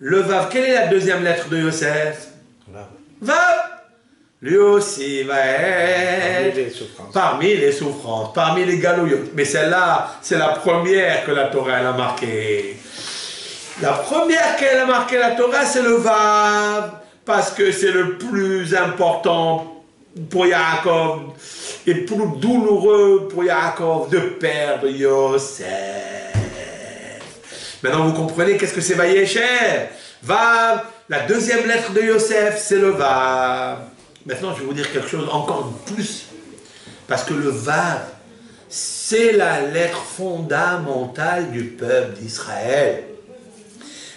Le Vav, quelle est la deuxième lettre de Yosef? Vav. Lui aussi va être parmi les souffrances, parmi les galouillottes. Mais celle-là, c'est la première que la Torah elle a marquée. La première qu'elle a marqué la Torah, c'est le Vav, parce que c'est le plus important pour Yaakov et plus douloureux pour Yaakov de perdre Yosef. Maintenant, vous comprenez qu'est-ce que c'est Vayeshev. Vav, la deuxième lettre de Yosef, c'est le Vav. Maintenant, je vais vous dire quelque chose encore plus. Parce que le Vav, c'est la lettre fondamentale du peuple d'Israël.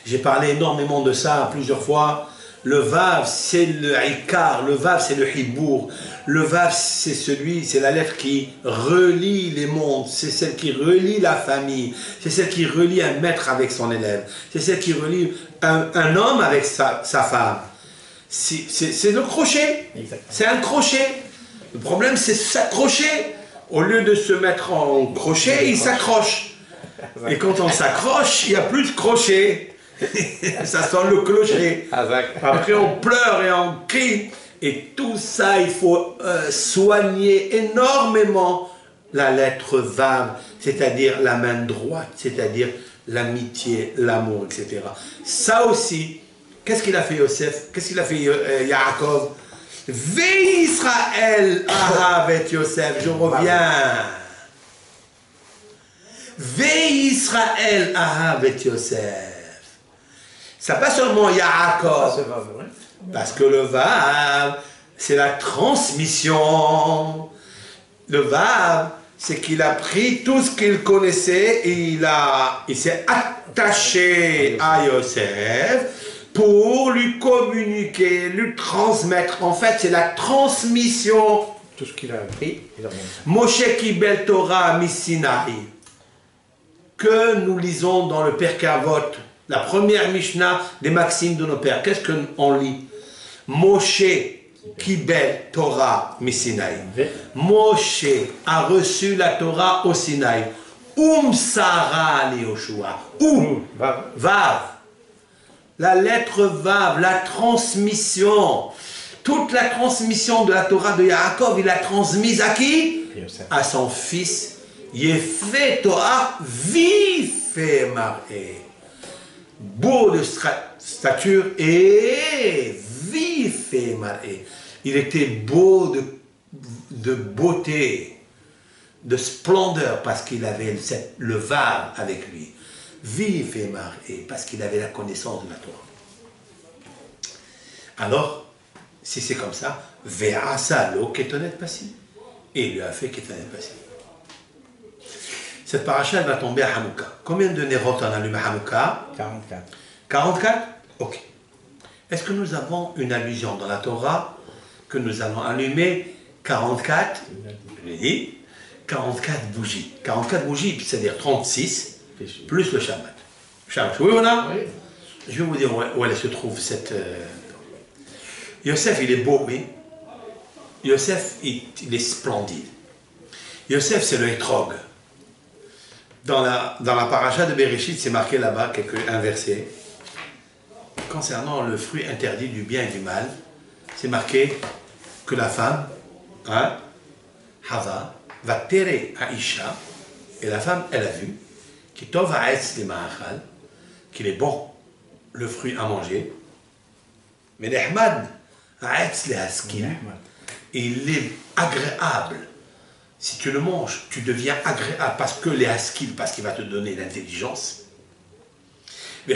J'ai parlé énormément de ça plusieurs fois. Le Vav, c'est le Ikar, le Vav, c'est le Hibour. Le Vav, c'est la lettre qui relie les mondes, c'est celle qui relie la famille, c'est celle qui relie un maître avec son élève, c'est celle qui relie un homme avec sa femme. C'est le crochet, c'est un crochet. Le problème, c'est s'accrocher. Au lieu de se mettre en crochet, il s'accroche. Et quand on s'accroche, il n'y a plus de crochet. Ça sent le clocher. Après, on pleure et on crie. Et tout ça, il faut soigner énormément la lettre Vav, c'est-à-dire la main droite, c'est-à-dire l'amitié, l'amour, etc. Ça aussi, qu'est-ce qu'il a fait Yosef? Qu'est-ce qu'il a fait Yaakov? Ve Israël ahavet Yosef, je reviens. Ve Israël ahavet Yosef. Ça pas seulement Yaakov, parce que le Vav, c'est la transmission. Le Vav, c'est qu'il a pris tout ce qu'il connaissait et il s'est attaché à Yosef pour lui communiquer, lui transmettre. En fait, c'est la transmission. Tout ce qu'il a appris, il a remonté. Moshe Kibel Torah Misinaï, que nous lisons dans le Pirkei Avot, la première Mishnah des maximes de nos pères. Qu'est-ce qu'on lit? Moshe Kibel Torah Misinaï. Moshe a reçu la Torah au Sinaï. Sara li Yoshua. Vav. La lettre Vav, la transmission. Toute la transmission de la Torah de Yaakov, il l'a transmise à qui? À son fils. Yefé Torah, vifé mar'é. Beau de stature et vif et mar'é. Il était beau de beauté, de splendeur, parce qu'il avait le Vav avec lui. Vif et mar'é, parce qu'il avait la connaissance de la Torah. Alors, si c'est comme ça, Ve'asa lo ketonet passi. Et il lui a fait ketonet passi. Cette paracha, elle va tomber à Hanouka. Combien de Nérot on allume à Hanouka? 44. 44? Ok. Est-ce que nous avons une allusion dans la Torah que nous allons allumer 44? Je l'ai dit. 44 bougies. 44 bougies, c'est-à-dire 36, plus le Shabbat. Shabbat, oui ou non? Oui. Je vais vous dire où elle se trouve cette... Yosef, il est beau, oui. Yosef, il est splendide. Yosef, c'est le hétrog. Dans la paracha de Bereshit, c'est marqué là-bas, un verset. Concernant le fruit interdit du bien et du mal, c'est marqué que la femme, hein, Hava, va terrer Aïcha, et la femme, elle a vu, qu'il est bon, le fruit à manger, mais l'Ahmad, il est agréable. Si tu le manges, tu deviens agréable parce que les haskil, parce qu'il va te donner l'intelligence. Et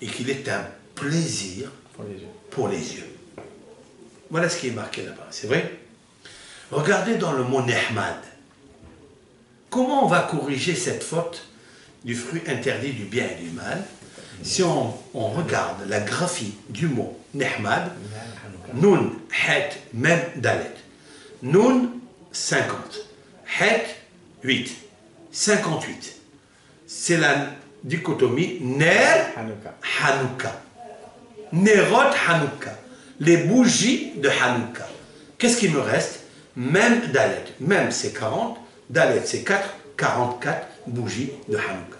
qu'il est un plaisir pour les yeux. Voilà ce qui est marqué là-bas, c'est vrai? Regardez dans le mot Nehmad. Comment on va corriger cette faute du fruit interdit du bien et du mal? Si on regarde la graphie du mot Nehmad, Nun, Het, Mem, Dalet. Nun, 50. Het, 8. 58. C'est la dichotomie Ner, Hanouka. Nerot, Hanouka. Les bougies de Hanouka. Qu'est-ce qui me reste? Mem, Dalet. Mem, c'est 40. Dalet, c'est 4. 44 bougies de Hanouka.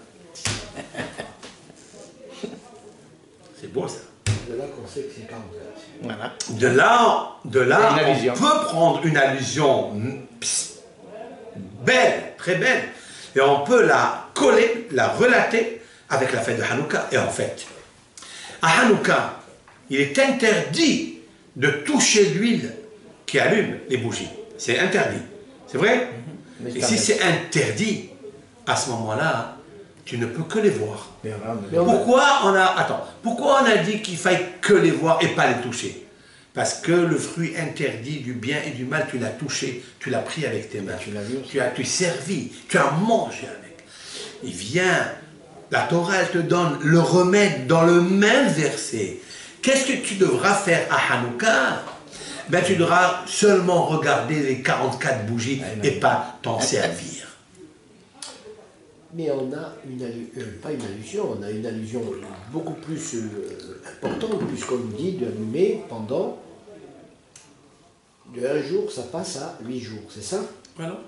C'est beau ça. De là qu'on sait que c'est 44. Voilà. De là on peut prendre une allusion belle, très belle, et on peut la coller, la relater avec la fête de Hanouka. Et en fait, à Hanouka, il est interdit de toucher l'huile qui allume les bougies. C'est interdit. C'est vrai? Et si c'est interdit, à ce moment-là, tu ne peux que les voir. Pourquoi on a dit qu'il faille que les voir et pas les toucher? Parce que le fruit interdit du bien et du mal, tu l'as touché, tu l'as pris avec tes mains, tu as servi, tu as mangé avec. Il vient, la Torah, elle te donne le remède dans le même verset. Qu'est-ce que tu devras faire à Hanouka? Ben, tu devras seulement regarder les 44 bougies et pas t'en servir. Mais on a pas une allusion, on a une allusion beaucoup plus importante, puisqu'on nous dit d'allumer pendant de 1 jour, ça passe à 8 jours, c'est ça? Voilà.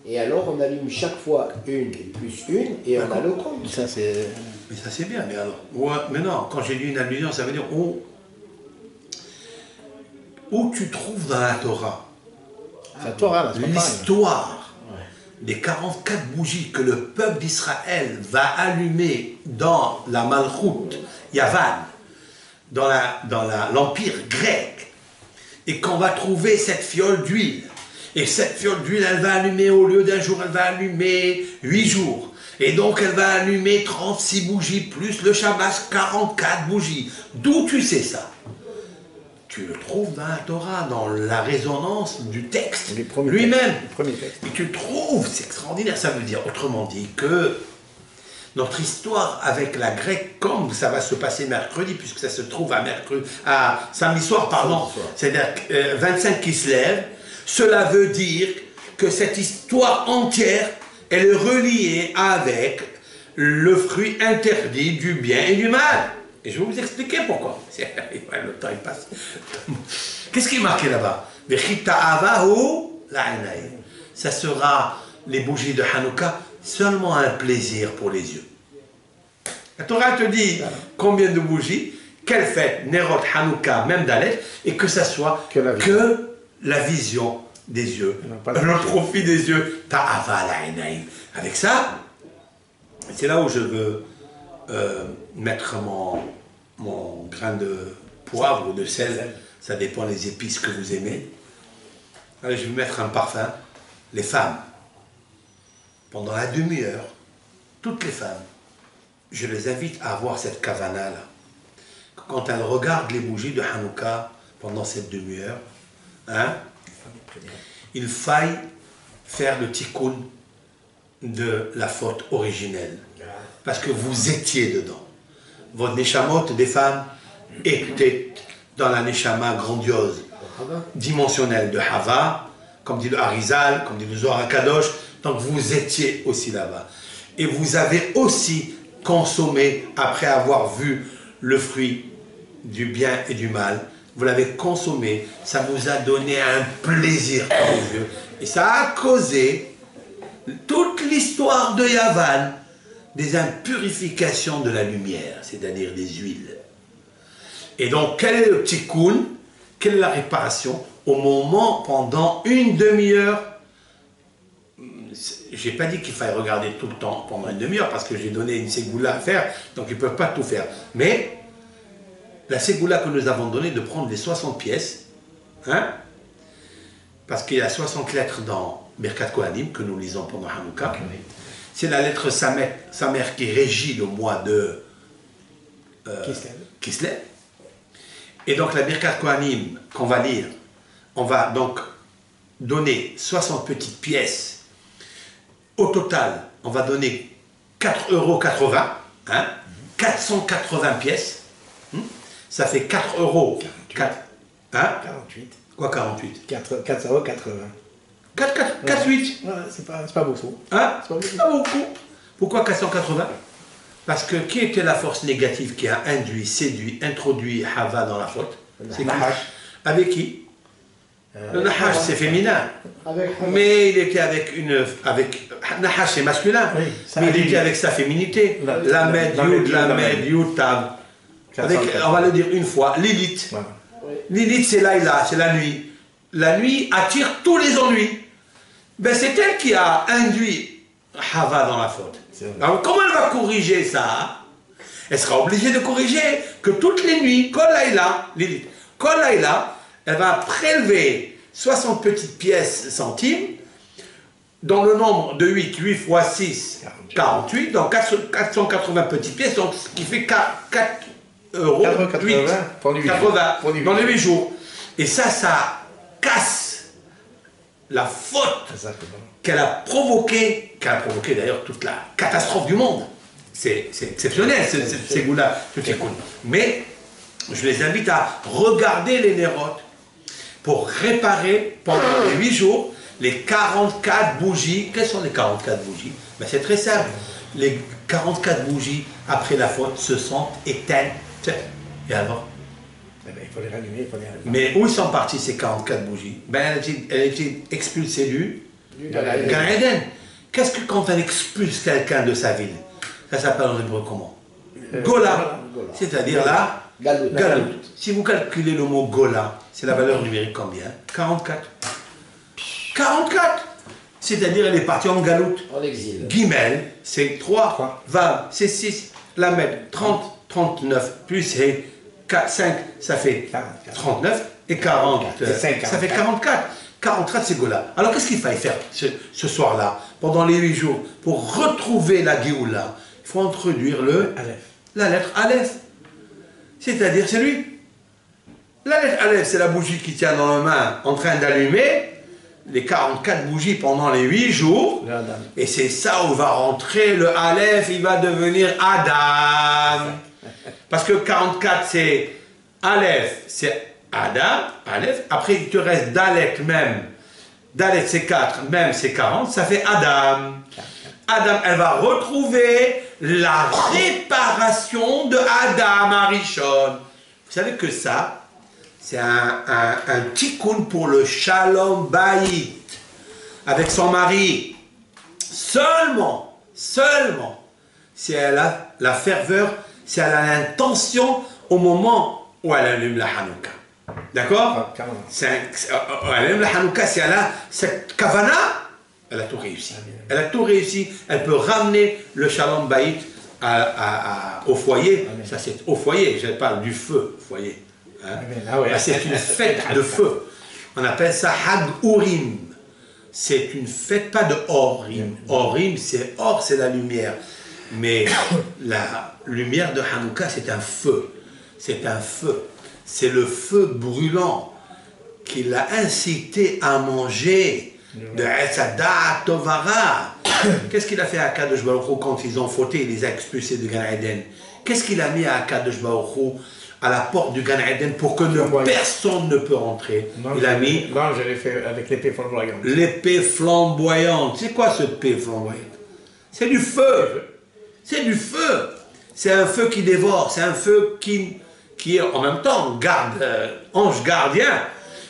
Et alors on allume chaque fois une et plus une, et on a le compte. Ça, c'est... Mais ça c'est bien, mais alors, mais non, quand j'ai dit une allusion, ça veut dire où tu trouves dans la Torah l'histoire des 44 bougies que le peuple d'Israël va allumer dans la Malchoute Yavan, dans l'empire grec, et qu'on va trouver cette fiole d'huile. Et cette fiole d'huile, elle va allumer, au lieu d'1 jour, elle va allumer 8 jours. Et donc, elle va allumer 36 bougies, plus le Shabbat, 44 bougies. D'où tu sais ça? Tu le trouves dans la Torah, dans la résonance du texte lui-même. Et tu le trouves, c'est extraordinaire. Ça veut dire, autrement dit, que notre histoire avec la grecque, comme ça va se passer mercredi, puisque ça se trouve à samedi soir, pardon, c'est-à-dire 25 qui se lèvent, cela veut dire que cette histoire entière, elle est reliée avec le fruit interdit du bien et du mal. Et je vais vous expliquer pourquoi. Le temps il passe. Qu'est-ce qui est marqué là-bas? Ça sera les bougies de Hanouka seulement un plaisir pour les yeux. La Torah te dit combien de bougies, quelle fête, Nerot, Hanouka, même Dalet, et que ça soit que la vision des yeux, le profit des yeux. Avec ça, c'est là où je veux mettre mon grain de poivre ou de sel, ça dépend des épices que vous aimez. Allez, je vais mettre un parfum. Les femmes, pendant la demi-heure, toutes les femmes, je les invite à avoir cette kavana-là. Quand elles regardent les bougies de Hanouka pendant cette demi-heure, il faille faire le tikkun de la faute originelle. Parce que vous étiez dedans. Votre neshamot des femmes était dans la neshama grandiose, dimensionnelle de Hava, comme dit le Harizal, comme dit le Zohar HaKadosh. Donc vous étiez aussi là-bas. Et vous avez aussi consommé, après avoir vu le fruit du bien et du mal, vous l'avez consommé, ça vous a donné un plaisir aux yeux. Et ça a causé toute l'histoire de Yavan, des impurifications de la lumière, c'est-à-dire des huiles. Et donc, quel est le tikkun? Quelle est la réparation? Au moment, pendant une demi-heure, j'ai pas dit qu'il fallait regarder tout le temps pendant une demi-heure, parce que j'ai donné une ségoula à faire, donc ils ne peuvent pas tout faire. Mais, la ségoula que nous avons donnée de prendre les 60 pièces, hein, parce qu'il y a 60 lettres dans Birkat Kohanim, que nous lisons pendant Hanouka. C'est la lettre Samer qui régit le mois de Kislev. Et donc la Birkat Kohanim qu'on va lire, on va donc donner 60 petites pièces. Au total, on va donner 4,80 €, hein, 480 pièces. Ça fait 4 €. 48. Quoi 48? 4,80 €. 4,8. Ouais, c'est pas beaucoup. Hein? C'est pas beaucoup. Pourquoi 480? Parce que qui était la force négative qui a induit, séduit, introduit Hava dans la faute? C'est Nahash. Avec qui? Le Nahash, c'est féminin. Mais il était avec Nahash, c'est masculin. Oui, mais il était avec sa féminité. Lamed, Yud, Tav. On va le dire une fois, Lilith. Ouais. Lilith, c'est Laïla, c'est la nuit. La nuit attire tous les ennuis. Ben, c'est elle qui a induit Hava dans la faute. Alors, comment elle va corriger ça? Elle sera obligée de corriger que toutes les nuits, Kol Laïla, Lilith, Kol Laïla, elle va prélever 60 petites pièces centimes dans le nombre de 8 fois 6, 48, donc 480 petites pièces, donc ce qui fait 4 €, 8, 80 dans les 8 jours. Et ça casse la faute qu'elle a provoqué d'ailleurs toute la catastrophe du monde. C'est exceptionnel, ces goûts-là. Mais je les invite à regarder les nérotes pour réparer pendant les 8 jours les 44 bougies. Quelles sont les 44 bougies? Ben, c'est très simple. Les 44 bougies, après la faute, se sont éteintes. Et alors? Il faut les rallumer, Mais où sont parties ces 44 bougies? Ben, elle a été expulsée du Gan Eden. Qu'est-ce que quand on expulse quelqu'un de sa ville? Ça s'appelle en hébreu comment? Gola. C'est-à-dire là, Galout. Si vous calculez le mot Gola, c'est la valeur numérique combien? 44. 44! C'est-à-dire elle est partie en Galout. En exil. Gimel, c'est 3. Vav, c'est 6. Lamed, 30. 39 plus 4, 5, ça fait 39 et 40, ça fait 44. 44 c'est Gola. Alors qu'est-ce qu'il fallait faire ce soir-là, pendant les 8 jours, pour retrouver la Géoula? Il faut introduire la lettre Aleph. C'est-à-dire, c'est lui. La lettre Aleph, c'est la bougie qui tient dans la main en train d'allumer les 44 bougies pendant les 8 jours. Et c'est ça où va rentrer le Aleph, il va devenir Adam. Parce que 44 c'est Aleph, c'est Adam, Aleph. Après il te reste Dalet même. Dalet c'est 4, même c'est 40, ça fait Adam. Adam, elle va retrouver la réparation de Adam Arishon. Vous savez que ça, c'est un tikkun pour le Shalom Bayit. Avec son mari. Seulement, si elle a la ferveur, si elle a l'intention au moment où elle allume la Hanouka. D'accord? Elle allume la Hanouka, si elle a cette kavana, elle a tout réussi. Elle a tout réussi. Elle peut ramener le Shalom Bayit au foyer. Ça, c'est au foyer. Je parle du feu, foyer. Hein? C'est une fête de feu. On appelle ça Hag Urim. C'est une fête, pas de Orim. Orim, c'est or, c'est la lumière. Mais la lumière de Hanouka, c'est un feu. C'est un feu. C'est le feu brûlant qui l'a incité à manger de Etzada Tovara. Qu'est-ce qu'il a fait à Kadosh Baruch Hu quand ils ont fauté, il les a expulsés du Gan Eden? Qu'est-ce qu'il a mis à Kadosh Baruch Hu à la porte du Gan Eden pour que personne ne peut rentrer? Il a mis... Non, je l'ai fait avec l'épée flamboyante. L'épée flamboyante. C'est quoi cette épée flamboyante? C'est du feu. C'est du feu. C'est un feu qui dévore. C'est un feu qui est en même temps ange gardien,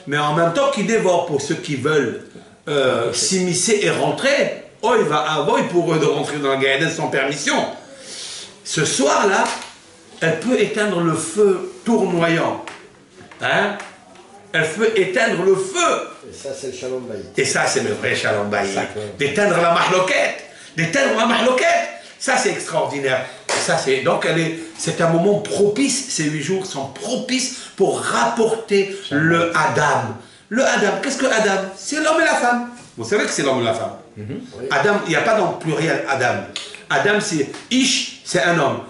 mais en même temps qui dévore pour ceux qui veulent s'immiscer et rentrer. Oh, il va avoir pour eux de rentrer dans la Gan Eden sans permission. Ce soir-là, elle peut éteindre le feu tournoyant. Hein? Elle peut éteindre le feu. Et ça, c'est le Shalom Bayit. Et ça, c'est le vrai Shalom Bayit. D'éteindre la mahloquette. D'éteindre la mahloquette. Ça, c'est extraordinaire. Et ça, c'est un moment propice. Ces 8 jours sont propices pour rapporter le Adam. Le Adam, qu'est-ce que Adam? C'est l'homme et la femme. Vous savez que c'est l'homme et la femme. Oui. Adam, il n'y a pas dans le pluriel Adam. Adam, c'est Ish, c'est un homme.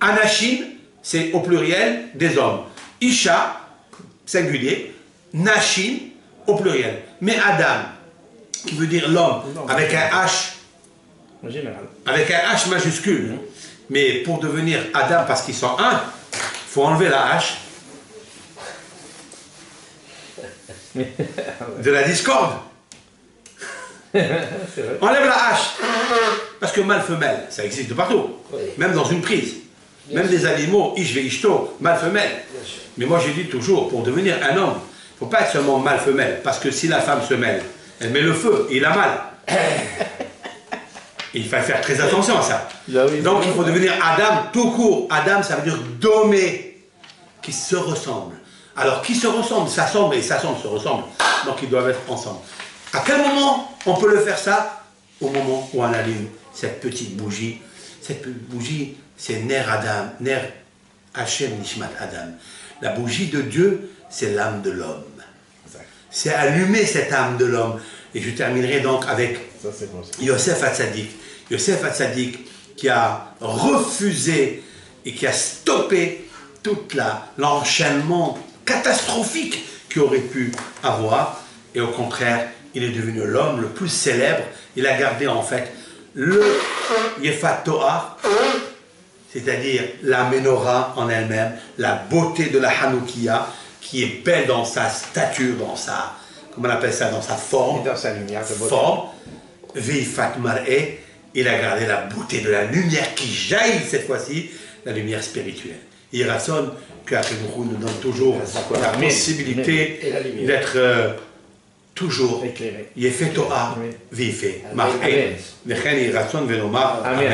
Anashim, c'est au pluriel des hommes. Isha, singulier. Nashim, au pluriel. Mais Adam, qui veut dire l'homme, avec un H. En général. Avec un H majuscule. Mais pour devenir Adam, parce qu'ils sont un, il faut enlever la H. De la discorde. Enlève la hache. Parce que mâle-femelle, ça existe de partout. Oui. Même dans une prise. Bien même sûr. Les animaux, ish ve ishto, mâle-femelle. Mais moi j'ai dit toujours, pour devenir un homme, il ne faut pas être seulement mâle-femelle. Parce que si la femme se mêle, elle met le feu et il a mal. Il faut faire très attention à ça. Donc il faut devenir Adam tout court. Adam, ça veut dire domé, qui se ressemble. Alors qui se ressemble, s'assemble et s'assemble se ressemble. Donc ils doivent être ensemble. À quel moment on peut le faire ça? Au moment où on allume cette petite bougie. Cette petite bougie, c'est Ner Adam, Ner Hashem Nishmat Adam. La bougie de Dieu, c'est l'âme de l'homme. C'est allumer cette âme de l'homme. Et je terminerai donc avec Yosef Hatzadik. Yosef Hatzadik qui a refusé et qui a stoppé tout l'enchaînement catastrophique qu'il aurait pu avoir. Et au contraire, il est devenu l'homme le plus célèbre. Il a gardé en fait le Yefat Toar, c'est-à-dire la menorah en elle-même, la beauté de la Hanoukia, qui est belle dans sa stature, dans sa, comment on appelle ça, dans sa forme. Et dans sa lumière de beauté. Forme. Veifat Mar'eh, il a gardé la beauté de la lumière qui jaillit cette fois-ci, la lumière spirituelle. Et il rassonne qu'Akhidoukhou nous donne toujours la possibilité d'être toujours Yefet Toar, Veifet Mar'eh. Vechen il rassonne venomar. Amen.